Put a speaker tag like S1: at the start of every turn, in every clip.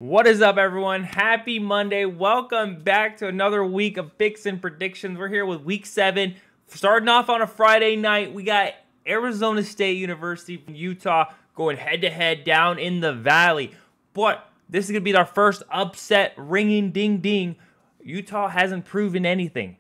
S1: What is up, everyone? Happy Monday. Welcome back to another week of picks and predictions. We're here with week 7. Starting off on a Friday night, we got Arizona State University from Utah going head-to-head down in the Valley. But this is going to be our first upset, ringing ding-ding. Utah hasn't proven anything.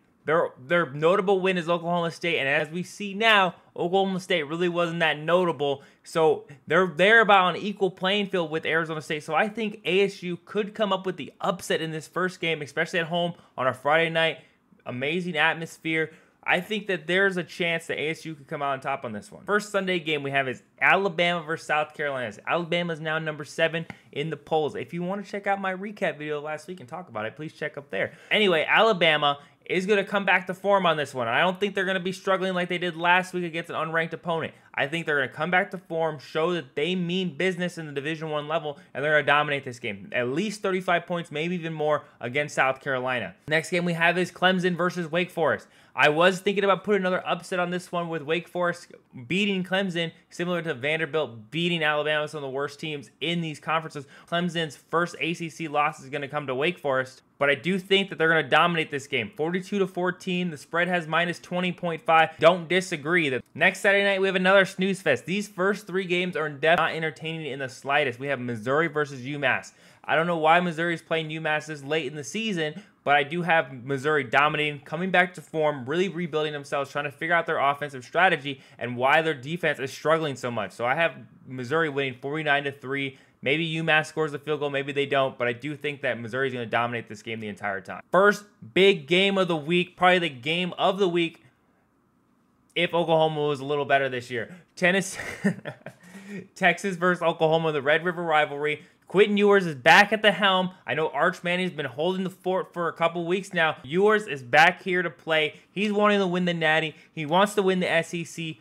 S1: Their notable win is Oklahoma State, and as we see now, Oklahoma State really wasn't that notable. So they're about on an equal playing field with Arizona State. So I think ASU could come up with the upset in this first game, especially at home on a Friday night. Amazing atmosphere. I think that there's a chance that ASU could come out on top on this one. First Sunday game we have is Alabama versus South Carolina. Alabama is now number 7 in the polls. If you want to check out my recap video last week and talk about it, please check up there. Anyway, Alabama is going to come back to form on this one. I don't think they're going to be struggling like they did last week against an unranked opponent. I think they're going to come back to form, show that they mean business in the Division I level, and they're going to dominate this game. At least 35 points, maybe even more, against South Carolina. Next game we have is Clemson versus Wake Forest. I was thinking about putting another upset on this one with Wake Forest beating Clemson, similar to Vanderbilt beating Alabama, some of the worst teams in these conferences. Clemson's first ACC loss is going to come to Wake Forest, but I do think that they're going to dominate this game. 42-14, the spread has minus 20.5. Don't disagree. The next Saturday night, we have another snooze fest. These first 3 games are not entertaining in the slightest. We have Missouri versus UMass. I don't know why Missouri is playing UMass this late in the season, but I do have Missouri dominating, coming back to form, really rebuilding themselves, trying to figure out their offensive strategy and why their defense is struggling so much. So I have Missouri winning 49-3. Maybe UMass scores a field goal, maybe they don't, but I do think that Missouri is going to dominate this game the entire time. First big game of the week, probably the game of the week if Oklahoma was a little better this year. Texas versus Oklahoma, the Red River rivalry. Quentin Ewers is back at the helm. I know Arch Manning's been holding the fort for a couple weeks now. Ewers is back here to play. He's wanting to win the Natty. He wants to win the SEC.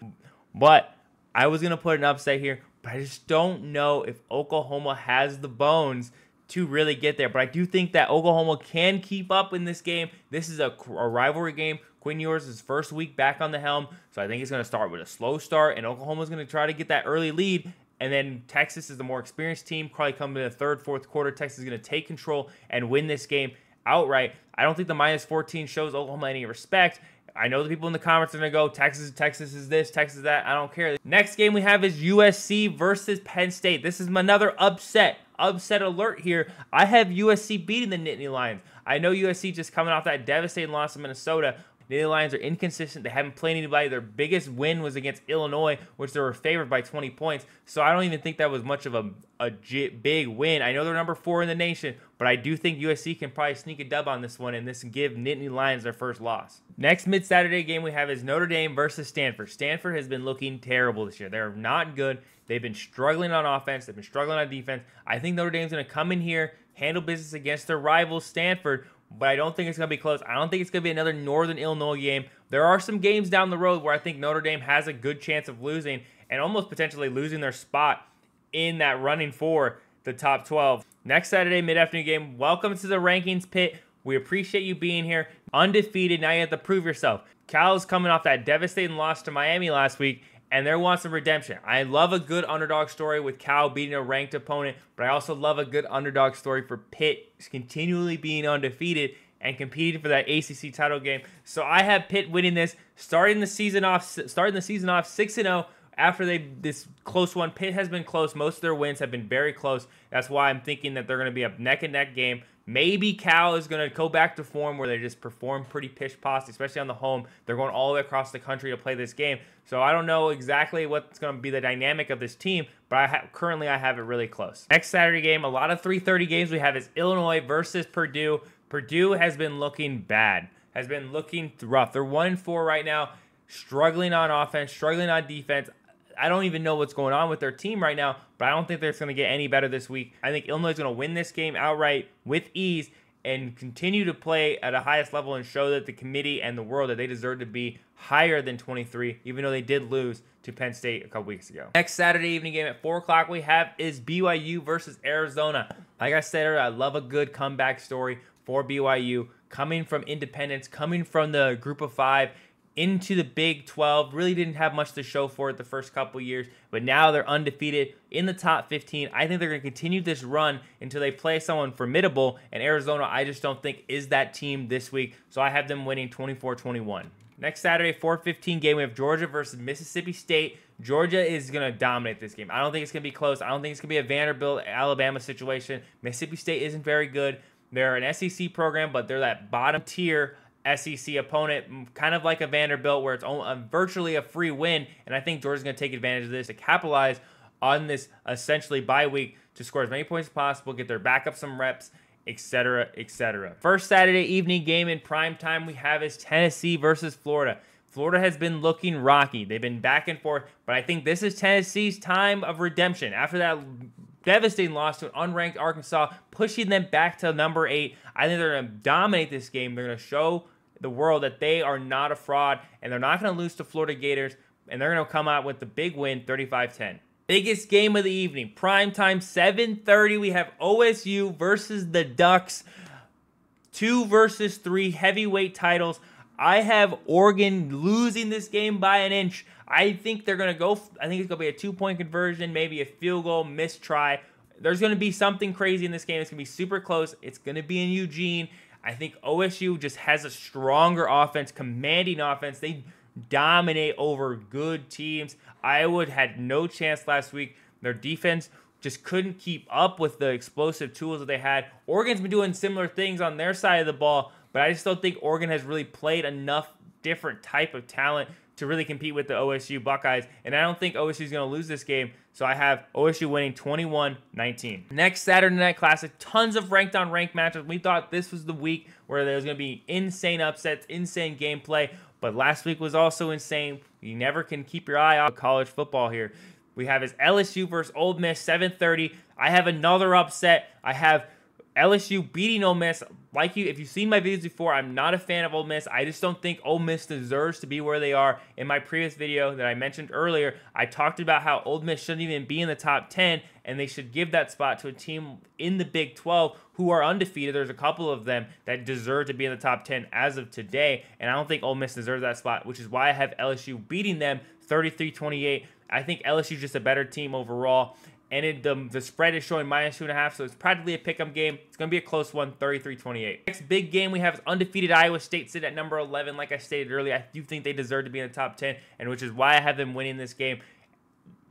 S1: But I was going to put an upset here, but I just don't know if Oklahoma has the bones to really get there. But I do think that Oklahoma can keep up in this game. This is a rivalry game. Quentin Ewers is first week back on the helm, so I think he's going to start with a slow start, and Oklahoma's going to try to get that early lead. And then Texas is the more experienced team. Probably come in the third, fourth quarter. Texas is going to take control and win this game outright. I don't think the minus 14 shows Oklahoma any respect. I know the people in the comments are going to go, Texas is this, Texas is that. I don't care. Next game we have is USC versus Penn State. This is another upset. Upset alert here. I have USC beating the Nittany Lions. I know USC just coming off that devastating loss to Minnesota. The Lions are inconsistent. They haven't played anybody. Their biggest win was against Illinois, which they were favored by 20 points. So I don't even think that was much of a big win. I know they're number 4 in the nation, but I do think USC can probably sneak a dub on this one and this can give Nittany Lions their first loss. Next mid-Saturday game we have is Notre Dame versus Stanford. Stanford has been looking terrible this year. They're not good. They've been struggling on offense. They've been struggling on defense. I think Notre Dame's going to come in here, handle business against their rival Stanford, but I don't think it's going to be close. I don't think it's going to be another Northern Illinois game. There are some games down the road where I think Notre Dame has a good chance of losing and almost potentially losing their spot in that running for the top 12. Next Saturday mid-afternoon game, welcome to the rankings, Pitt. We appreciate you being here. Undefeated, now you have to prove yourself. Cal's coming off that devastating loss to Miami last week, and they want some redemption. I love a good underdog story with Cal beating a ranked opponent, but I also love a good underdog story for Pitt continually being undefeated and competing for that ACC title game. So I have Pitt winning this, starting the season off 6-0 after this close one. Pitt has been close. Most of their wins have been very close. That's why I'm thinking that they're going to be a neck-and-neck game. Maybe Cal is going to go back to form where they just perform pretty pish-posh, especially on the home. They're going all the way across the country to play this game. So I don't know exactly what's going to be the dynamic of this team, but currently I have it really close. Next Saturday game, a lot of 3:30 games we have is Illinois versus Purdue. Purdue has been looking bad, has been looking rough. They're 1-4 right now, struggling on offense, struggling on defense. I don't even know what's going on with their team right now, but I don't think they're going to get any better this week. I think Illinois is going to win this game outright with ease and continue to play at a highest level and show that the committee and the world that they deserve to be higher than 23, even though they did lose to Penn State a couple weeks ago. Next Saturday evening game at 4 o'clock we have is BYU versus Arizona. Like I said earlier, I love a good comeback story for BYU, coming from independence, coming from the group of 5, into the Big 12. Really didn't have much to show for it the first couple years, but now they're undefeated in the top 15. I think they're going to continue this run until they play someone formidable, and Arizona, I just don't think is that team this week, so I have them winning 24-21. Next Saturday, 4:15 game, we have Georgia versus Mississippi State. Georgia is going to dominate this game. I don't think it's going to be close. I don't think it's going to be a Vanderbilt-Alabama situation. Mississippi State isn't very good. They're an SEC program, but they're that bottom tier SEC opponent, kind of like a Vanderbilt, where it's virtually a free win, and I think Georgia's going to take advantage of this to capitalize on this essentially bye week to score as many points as possible, get their backup some reps, etc., etc. First Saturday evening game in prime time we have is Tennessee versus Florida. Florida has been looking rocky. They've been back and forth, but I think this is Tennessee's time of redemption. After that devastating loss to an unranked Arkansas, pushing them back to number 8, I think they're going to dominate this game. They're going to show the world that they are not a fraud, and they're not going to lose to Florida Gators, and they're going to come out with the big win, 35-10. Biggest game of the evening, prime time, 7:30. We have OSU versus the Ducks. 2 versus 3 heavyweight titles. I have Oregon losing this game by an inch. I think they're going to go, I think it's going to be a 2-point conversion, maybe a field goal, missed try. There's going to be something crazy in this game. It's going to be super close. It's going to be in Eugene. I think OSU just has a stronger offense, commanding offense. They dominate over good teams. Iowa had no chance last week. Their defense just couldn't keep up with the explosive tools that they had. Oregon's been doing similar things on their side of the ball, but I just don't think Oregon has really played enough different type of talent to really compete with the OSU Buckeyes, and I don't think OSU is going to lose this game, so I have OSU winning 21-19. Next Saturday Night Classic, tons of ranked-on-ranked matchups. We thought this was the week where there was going to be insane upsets, insane gameplay, but last week was also insane. You never can keep your eye on college football here. We have is LSU versus Ole Miss, 7:30. I have another upset. I have LSU beating Ole Miss. Like you, if you've seen my videos before, I'm not a fan of Ole Miss. I just don't think Ole Miss deserves to be where they are. In my previous video that I mentioned earlier, I talked about how Ole Miss shouldn't even be in the top 10, and they should give that spot to a team in the Big 12 who are undefeated. There's a couple of them that deserve to be in the top 10 as of today, and I don't think Ole Miss deserves that spot, which is why I have LSU beating them 33-28. I think LSU is just a better team overall. And the spread is showing -2.5, so it's practically a pick-em game. It's going to be a close one, 33-28. Next big game we have is undefeated Iowa State sit at number 11. Like I stated earlier, I do think they deserve to be in the top 10, and which is why I have them winning this game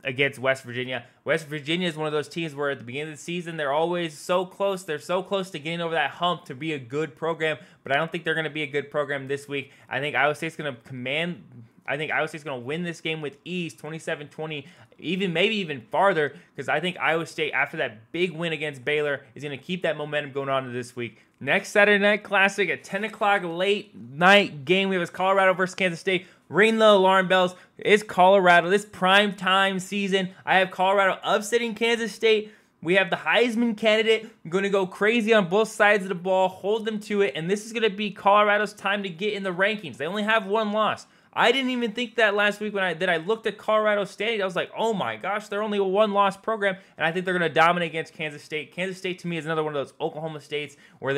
S1: against West Virginia. West Virginia is one of those teams where at the beginning of the season, they're always so close. They're so close to getting over that hump to be a good program, but I don't think they're going to be a good program this week. I think Iowa State's going to win this game with ease, 27-20, maybe even farther, because I think Iowa State, after that big win against Baylor, is going to keep that momentum going on to this week. Next Saturday Night Classic, a 10 o'clock late night game. We have Colorado versus Kansas State. Ring the alarm bells. It's Colorado. This prime time season, I have Colorado upsetting Kansas State. We have the Heisman candidate going to go crazy on both sides of the ball, hold them to it, and this is going to be Colorado's time to get in the rankings. They only have one loss. I didn't even think that last week when I looked at Colorado State. I was like, oh my gosh, they're only a one-loss program, and I think they're going to dominate against Kansas State. Kansas State, to me, is another one of those Oklahoma States where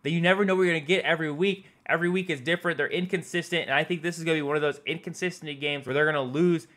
S1: you never know what you're going to get every week. Every week is different. They're inconsistent, and I think this is going to be one of those inconsistent games where they're going to lose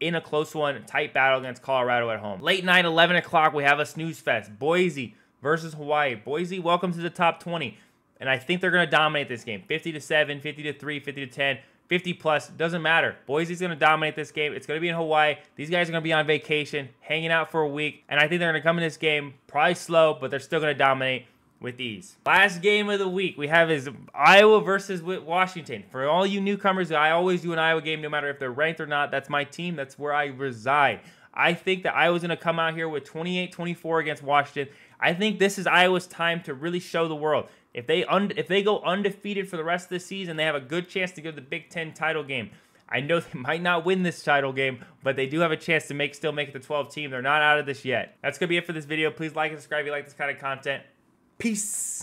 S1: in a close one, tight battle against Colorado at home. Late night, 11 o'clock, we have a snooze fest. Boise versus Hawaii. Boise, welcome to the top 20, and I think they're going to dominate this game. 50-7, 50-3, 50-10. 50 plus, doesn't matter. Boise's going to dominate this game. It's going to be in Hawaii. These guys are going to be on vacation, hanging out for a week, and I think they're going to come in this game probably slow, but they're still going to dominate with ease. Last game of the week we have is Iowa versus Washington. For all you newcomers, I always do an Iowa game no matter if they're ranked or not. That's my team. That's where I reside. I think that Iowa's going to come out here with 28-24 against Washington. I think this is Iowa's time to really show the world. If they go undefeated for the rest of the season, they have a good chance to go to the Big Ten title game. I know they might not win this title game, but they do have a chance to still make it the 12 team. They're not out of this yet. That's going to be it for this video. Please like and subscribe if you like this kind of content. Peace.